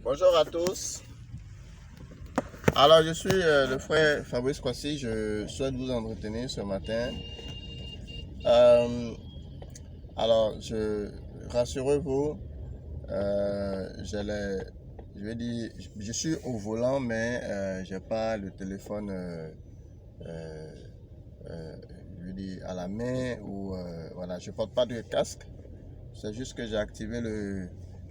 Bonjour à tous. Alors, je suis le frère Fabrice Kwasi. Je souhaite vous entretenir ce matin. Euh, rassurez-vous, je vais dire, je suis au volant, mais j'ai pas le téléphone, euh, euh, je vais dire, à la main ou voilà, je porte pas de casque. C'est juste que j'ai activé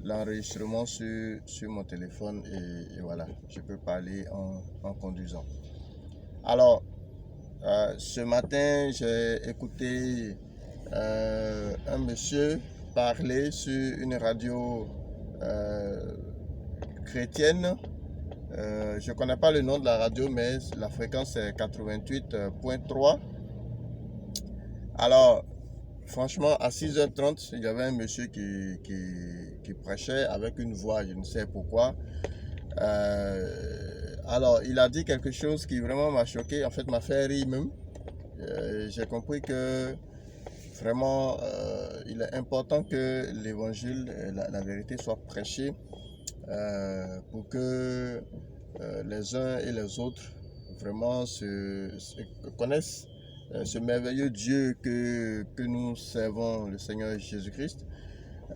l'enregistrement sur mon téléphone et voilà, je peux parler en conduisant. Alors, ce matin, j'ai écouté un monsieur parler sur une radio euh, chrétienne. Je ne connais pas le nom de la radio, mais la fréquence est 88.3. Alors, franchement, à 6h30, il y avait un monsieur qui prêchait avec une voix, je ne sais pourquoi. Alors, il a dit quelque chose qui vraiment m'a choqué, en fait m'a fait rire même. J'ai compris que vraiment, il est important que l'évangile, la vérité soit prêchée pour que les uns et les autres vraiment connaissent ce merveilleux Dieu que nous servons, le Seigneur Jésus-Christ,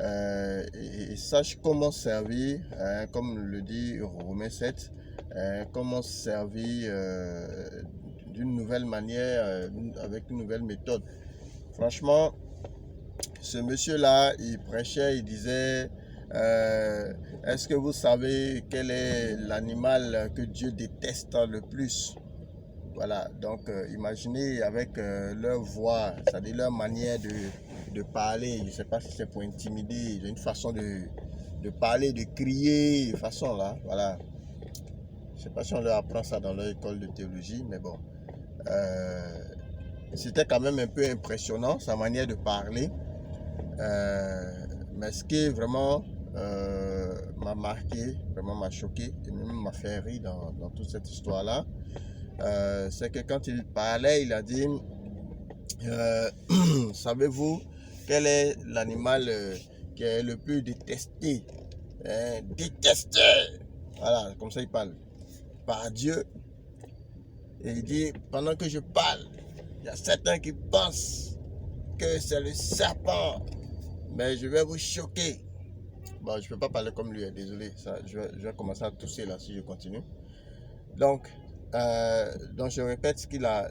et sache comment servir, comme le dit Romains 7, comment servir d'une nouvelle manière, avec une nouvelle méthode. Franchement, ce monsieur-là, il prêchait, il disait, est-ce que vous savez quel est l'animal que Dieu déteste le plus? Voilà, donc imaginez avec leur voix, c'est-à-dire leur manière de parler, je ne sais pas si c'est pour intimider, ils ont une façon de parler, de crier, façon là, voilà. Je ne sais pas si on leur apprend ça dans leur école de théologie, mais bon. C'était quand même un peu impressionnant, sa manière de parler. Mais ce qui vraiment m'a marqué, vraiment m'a choqué, et même m'a fait rire dans toute cette histoire-là, c'est que quand il parlait, il a dit, savez-vous quel est l'animal qui est le plus détesté? Détesté! Voilà, comme ça il parle. Par Dieu. Et il dit, pendant que je parle, il y a certains qui pensent que c'est le serpent. Mais je vais vous choquer. Bon, je ne peux pas parler comme lui, désolé. Ça, je vais commencer à tousser là si je continue. Donc je répète ce qu'il a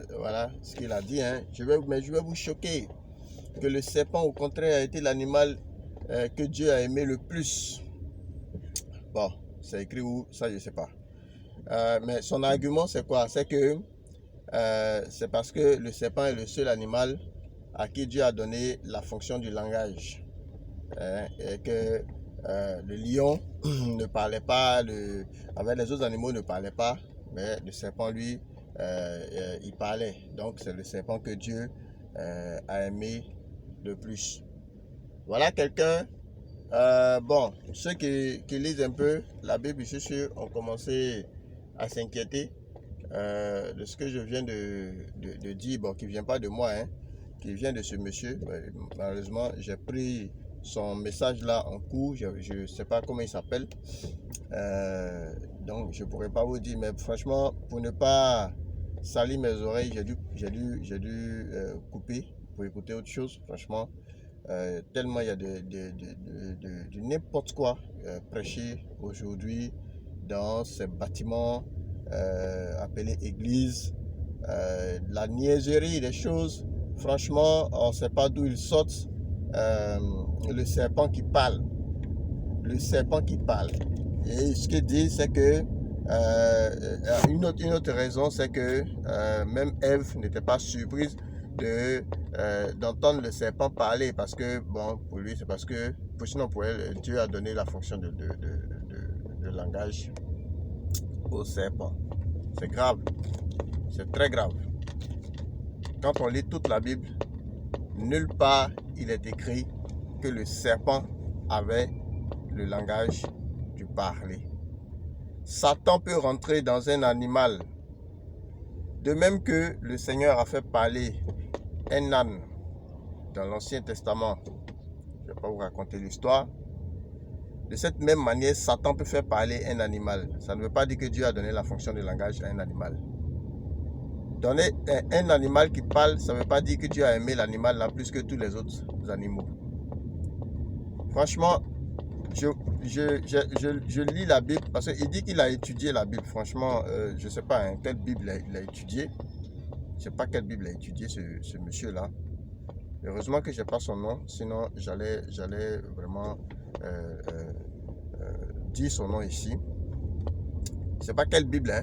dit. Hein. Mais je vais vous choquer. Que le serpent, au contraire, a été l'animal que Dieu a aimé le plus. Bon, c'est écrit où? Ça, je ne sais pas. Mais son argument, c'est quoi? C'est que c'est parce que le serpent est le seul animal à qui Dieu a donné la fonction du langage. Et que le lion ne parlait pas, avec les autres animaux ne parlait pas, mais le serpent, lui, il parlait. Donc, c'est le serpent que Dieu a aimé le plus. Voilà quelqu'un. Bon, ceux qui lisent un peu la Bible, je suis sûr, ont commencé à s'inquiéter de ce que je viens de dire, bon, qui ne vient pas de moi, hein, qui vient de ce monsieur. Malheureusement, j'ai pris son message là en cours, je ne sais pas comment il s'appelle, donc je ne pourrais pas vous dire, mais franchement, pour ne pas salir mes oreilles, j'ai dû couper pour écouter autre chose, franchement. Tellement il y a de n'importe quoi prêché aujourd'hui dans ces bâtiments appelés églises, la niaiserie des choses, franchement, on ne sait pas d'où ils sortent. Le serpent qui parle, le serpent qui parle. Et ce qu'il dit, c'est que une autre raison, c'est que même Ève n'était pas surprise d'entendre le serpent parler, parce que, bon, pour lui, c'est parce que, sinon pour elle, Dieu a donné la fonction de langage au serpent. C'est grave, c'est très grave. Quand on lit toute la Bible, nulle part il est écrit que le serpent avait le langage du parler. Satan peut rentrer dans un animal, de même que le Seigneur a fait parler un âne dans l'Ancien Testament. Je ne vais pas vous raconter l'histoire. De cette même manière, Satan peut faire parler un animal. Ça ne veut pas dire que Dieu a donné la fonction de langage à un animal. Donner un animal qui parle, ça ne veut pas dire que Dieu a aimé l'animal là plus que tous les autres animaux. Franchement, je lis la Bible parce qu'il dit qu'il a étudié la Bible. Franchement, je ne sais pas quelle Bible il a étudié. Je ne sais pas quelle Bible a étudié ce monsieur-là. Heureusement que je n'ai pas son nom, sinon j'allais vraiment dire son nom ici. Je ne sais pas quelle Bible, hein.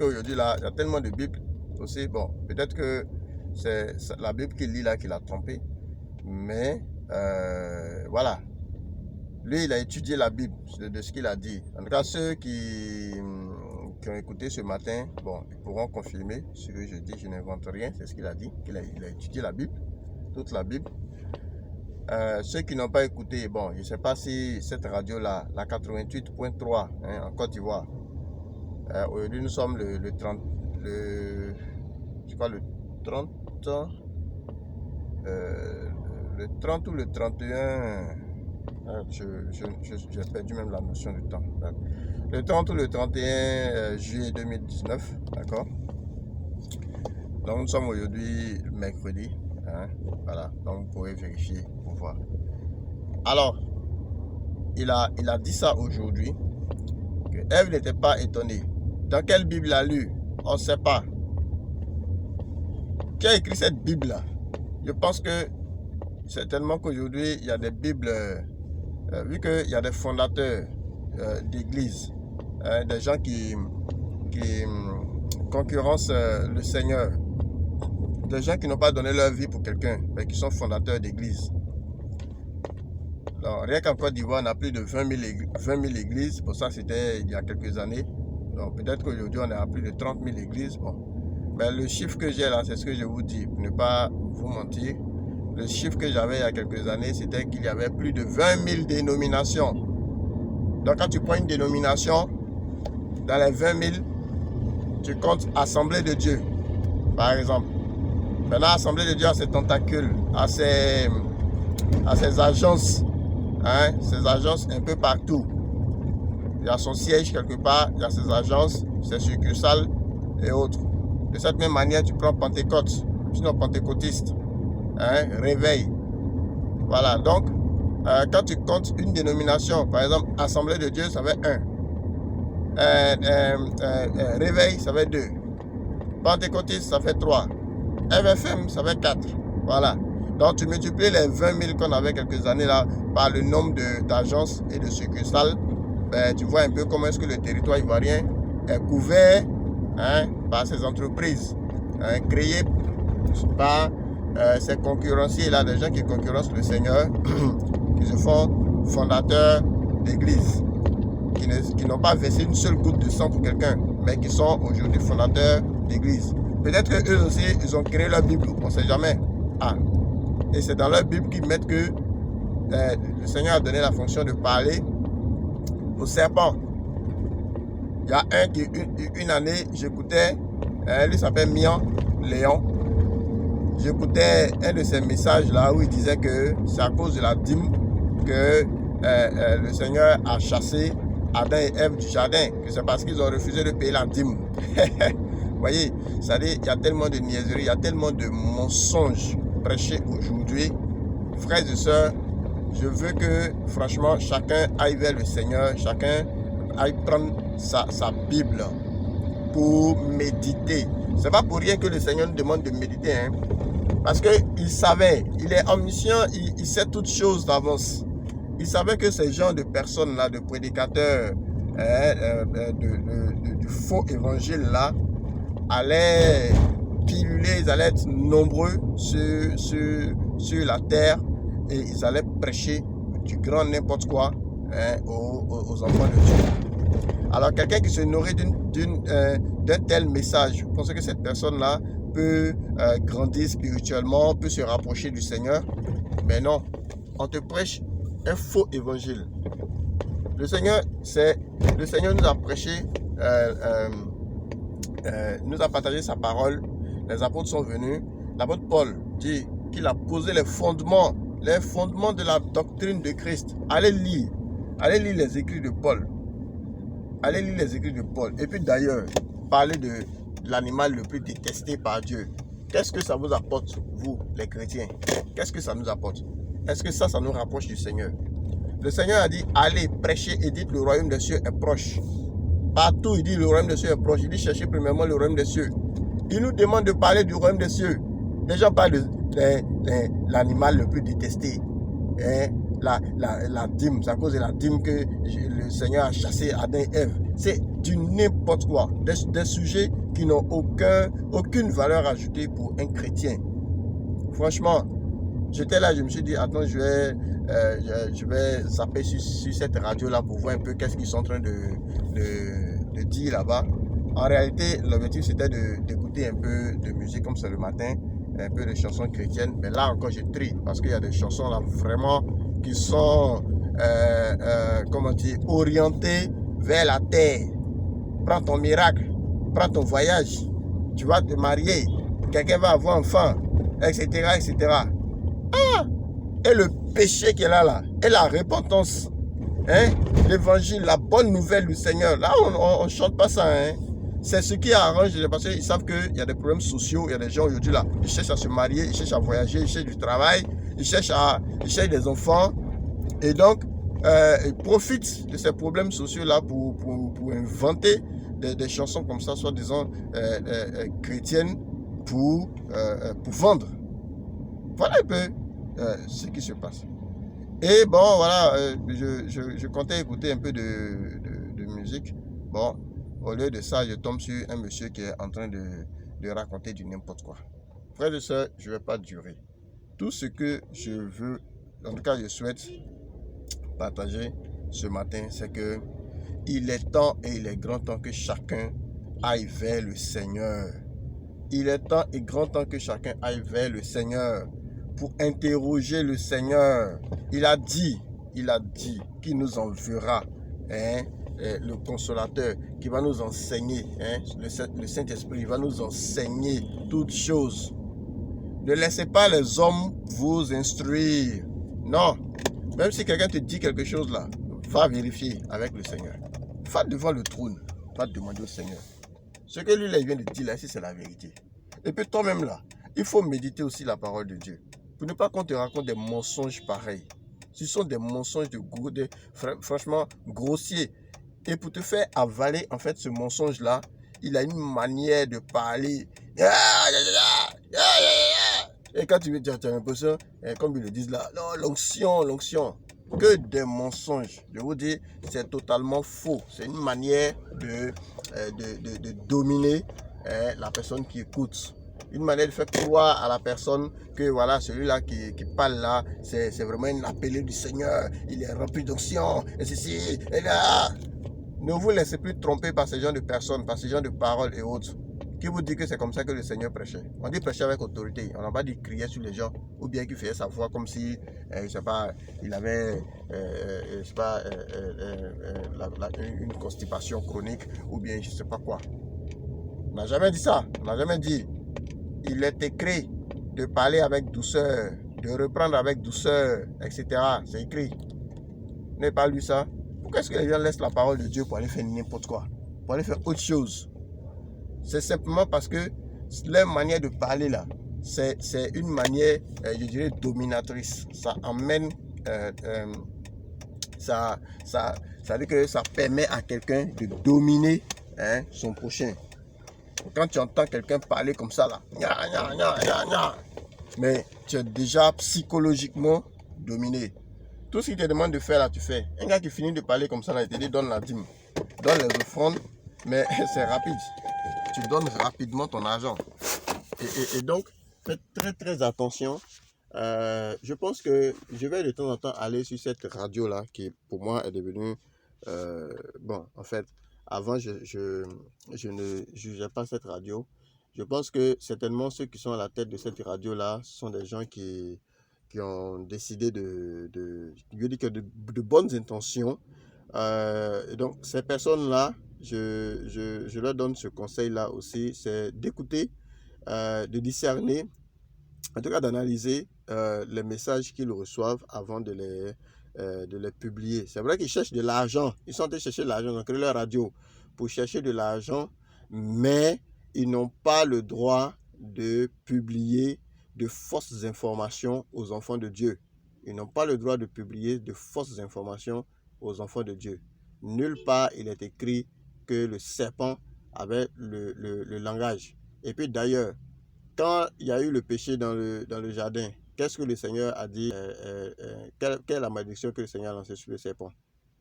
Aujourd'hui, là, il y a tellement de Bibles aussi. Bon, peut-être que c'est la Bible qu'il lit là qui l'a trompé. Mais voilà. Lui, il a étudié la Bible de ce qu'il a dit. En tout cas, ceux qui ont écouté ce matin, bon, ils pourront confirmer ce que je dis. Je n'invente rien, c'est ce qu'il a dit. Il a étudié la Bible, toute la Bible. Ceux qui n'ont pas écouté, bon, je ne sais pas si cette radio-là, la 88.3 hein, en Côte d'Ivoire, aujourd'hui nous sommes le 30, je crois le 30, le 30 ou le 31, j'ai perdu même la notion du temps. Le 30 ou le 31 juillet 2019, d'accord. Donc nous sommes aujourd'hui mercredi, hein, voilà, donc vous pouvez vérifier pour voir. Alors, il a dit ça aujourd'hui, que Ève n'était pas étonnée. Dans quelle Bible il a lu? On ne sait pas. Qui a écrit cette Bible-là? Je pense que certainement qu'aujourd'hui, il y a des Bibles, vu qu'il y a des fondateurs d'église, des gens qui concurrencent le Seigneur, des gens qui n'ont pas donné leur vie pour quelqu'un, mais qui sont fondateurs d'église. Rien qu'en Côte d'Ivoire, on a plus de 20 000 églises, pour ça c'était il y a quelques années. Donc peut-être qu'aujourd'hui on est à plus de 30 000 églises. Bon. Mais le chiffre que j'ai là, c'est ce que je vous dis, pour ne pas vous mentir. Le chiffre que j'avais il y a quelques années, c'était qu'il y avait plus de 20 000 dénominations. Donc quand tu prends une dénomination, dans les 20 000, tu comptes Assemblée de Dieu, par exemple. Maintenant, Assemblée de Dieu a ses tentacules, a ses agences, hein, ses agences un peu partout. Il y a son siège quelque part, il y a ses agences, ses succursales et autres. De cette même manière, tu prends Pentecôte, sinon pentecôtiste, hein, réveil. Voilà, donc, quand tu comptes une dénomination, par exemple, Assemblée de Dieu, ça fait 1. Réveil, ça fait 2. Pentecôtiste, ça fait 3. FFM, ça fait 4. Voilà. Donc, tu multiplies les 20 000 qu'on avait quelques années là par le nombre d'agences et de succursales. Ben, tu vois un peu comment est-ce que le territoire ivoirien est couvert, hein, par ces entreprises, hein, créées par ces concurrenciers là, des gens qui concurrencent le Seigneur, qui se font fondateurs d'église, qui n'ont pas versé une seule goutte de sang pour quelqu'un, mais qui sont aujourd'hui fondateurs d'église. Peut-être qu'eux aussi, ils ont créé leur Bible, on ne sait jamais. Ah. Et c'est dans leur Bible qu'ils mettent que le Seigneur a donné la fonction de parler au serpent. Il y a un qui, une année, j'écoutais, lui s'appelle Mian Léon. J'écoutais un de ses messages là où il disait que c'est à cause de la dîme que le Seigneur a chassé Adam et Ève du jardin, que c'est parce qu'ils ont refusé de payer la dîme. Vous voyez, c'est-à-dire, il y a tellement de niaiseries, il y a tellement de mensonges prêchés aujourd'hui. Frères et sœurs, je veux que, franchement, chacun aille vers le Seigneur, chacun aille prendre sa Bible pour méditer. C'est pas pour rien que le Seigneur nous demande de méditer, hein, parce qu'il savait, il est omniscient, il sait toutes choses d'avance. Il savait que ces gens de personnes-là, de prédicateurs, du faux évangile-là, allaient piluler, ils allaient être nombreux sur la terre et ils allaient prêcher du grand n'importe quoi, hein, aux enfants de Dieu. Alors quelqu'un qui se nourrit d'un tel message, vous pensez que cette personne-là peut grandir spirituellement, peut se rapprocher du Seigneur? Mais non, on te prêche un faux évangile. Le Seigneur nous a prêché, nous a partagé sa parole. Les apôtres sont venus. L'apôtre Paul dit qu'il a posé les fondements de la doctrine de Christ. Allez lire. Allez lire les écrits de Paul. Allez lire les écrits de Paul. Et puis d'ailleurs, parlez de l'animal le plus détesté par Dieu. Qu'est-ce que ça vous apporte, vous, les chrétiens? Qu'est-ce que ça nous apporte? Est-ce que ça nous rapproche du Seigneur? Le Seigneur a dit, allez, prêchez et dites, le royaume des cieux est proche. Partout, il dit, le royaume des cieux est proche. Il dit, cherchez premièrement le royaume des cieux. Il nous demande de parler du royaume des cieux. Les gens parlent l'animal le plus détesté. Hein? La dîme, c'est à cause de la dîme que le Seigneur a chassé Adam et Ève. C'est du n'importe quoi. Des sujets qui n'ont aucune valeur ajoutée pour un chrétien. Franchement, j'étais là, je me suis dit, attends, je vais zapper sur cette radio-là pour voir un peu qu'est-ce qu'ils sont en train de dire là-bas. En réalité, l'objectif, c'était d'écouter un peu de musique comme c'est le matin, un peu de chansons chrétiennes. Mais là encore, j'ai tri parce qu'il y a des chansons là vraiment qui sont comment dire, orientées vers la terre. Prends ton miracle, prends ton voyage, tu vas te marier, quelqu'un va avoir un enfant, etc., etc. Ah! Et le péché qui est là, et la repentance, hein? L'évangile, la bonne nouvelle du Seigneur, là on ne chante pas ça, hein? C'est ce qui arrange, parce qu'ils savent qu'il y a des problèmes sociaux, il y a des gens aujourd'hui là, ils cherchent à se marier, ils cherchent à voyager, ils cherchent du travail, ils cherchent des enfants, et donc ils profitent de ces problèmes sociaux là pour inventer des chansons comme ça, soi-disant chrétiennes, pour vendre. Voilà un peu ce qui se passe. Et bon, voilà, je comptais écouter un peu de musique. Bon, au lieu de ça, je tombe sur un monsieur qui est en train de raconter du n'importe quoi. Frère de soeur, je ne vais pas durer. Tout ce que je veux, en tout cas je souhaite partager ce matin, c'est que il est temps et il est grand temps que chacun aille vers le Seigneur. Il est temps et grand temps que chacun aille vers le Seigneur pour interroger le Seigneur. Il a dit qu'il nous enverra, hein, le consolateur qui va nous enseigner, hein, le Saint-Esprit va nous enseigner toutes choses. Ne laissez pas les hommes vous instruire. Non, même si quelqu'un te dit quelque chose là, va vérifier avec le Seigneur. Va devant le trône, va demander au Seigneur. Ce que lui là, il vient de dire là, c'est la vérité. Et puis toi-même là, il faut méditer aussi la parole de Dieu. Pour ne pas qu'on te raconte des mensonges pareils. Ce sont des mensonges franchement grossiers. Et pour te faire avaler en fait ce mensonge-là, il a une manière de parler. Et quand tu veux dire, tu as l'impression, comme ils le disent là, l'onction. Que des mensonges. Je vous dis, c'est totalement faux. C'est une manière de dominer la personne qui écoute. Une manière de faire croire à la personne que voilà, celui-là qui parle là, c'est vraiment un appelé du Seigneur. Il est rempli d'onction, et ceci, et là. Ne vous laissez plus tromper par ce genre de personnes, par ce genre de paroles et autres. Qui vous dit que c'est comme ça que le Seigneur prêchait? On dit prêcher avec autorité. On n'a pas dit crier sur les gens ou bien qu'il faisait sa voix comme si, je sais pas, il avait, je sais pas, une constipation chronique ou bien je sais pas quoi. On n'a jamais dit ça. On n'a jamais dit. Il est écrit de parler avec douceur, de reprendre avec douceur, etc. C'est écrit. Vous n'avez pas lu ça? Pourquoi est-ce que les gens laissent la parole de Dieu pour aller faire n'importe quoi? Pour aller faire autre chose? C'est simplement parce que leur manière de parler là, c'est une manière, je dirais, dominatrice. Ça amène, ça veut dire que ça permet à quelqu'un de dominer, hein, son prochain. Quand tu entends quelqu'un parler comme ça là, mais tu es déjà psychologiquement dominé. Tout ce qu'il te demande de faire là, tu fais. Un gars qui finit de parler comme ça là, il te dit donne la dîme, donne les offrandes, mais c'est rapide. Tu donnes rapidement ton argent. Et donc, faites très très attention. Je pense que je vais de temps en temps aller sur cette radio là qui pour moi est devenue bon, en fait, avant je ne jugeais pas cette radio. Je pense que certainement ceux qui sont à la tête de cette radio là sont des gens qui ont décidé de bonnes intentions. Et donc ces personnes là, je leur donne ce conseil là aussi, c'est d'écouter, de discerner, en tout cas d'analyser les messages qu'ils reçoivent avant de de les publier. C'est vrai qu'ils cherchent de l'argent. Ils sont en train de chercher de l'argent. Ils ont créé leur radio pour chercher de l'argent, mais ils n'ont pas le droit de publier de fausses informations aux enfants de Dieu. Ils n'ont pas le droit de publier de fausses informations aux enfants de Dieu. Nulle part il est écrit que le serpent avait le langage. Et puis d'ailleurs, quand il y a eu le péché dans le jardin, qu'est-ce que le Seigneur a dit? Quelle est la malédiction que le Seigneur a lancée sur le serpent?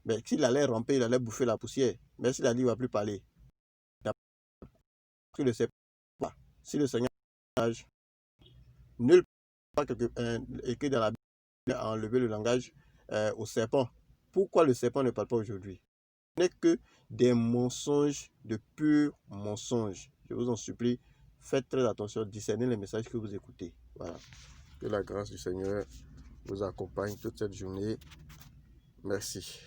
Mais s'il allait ramper, il allait bouffer la poussière. Mais s'il a dit, il ne va plus parler. Que le serpent, si le Seigneur nulle part écrit dans la Bible a enlevé le langage au serpent. Pourquoi le serpent ne parle pas aujourd'hui? Ce n'est que des mensonges, de purs mensonges. Je vous en supplie, faites très attention, discernez les messages que vous écoutez. Voilà. Que la grâce du Seigneur vous accompagne toute cette journée. Merci.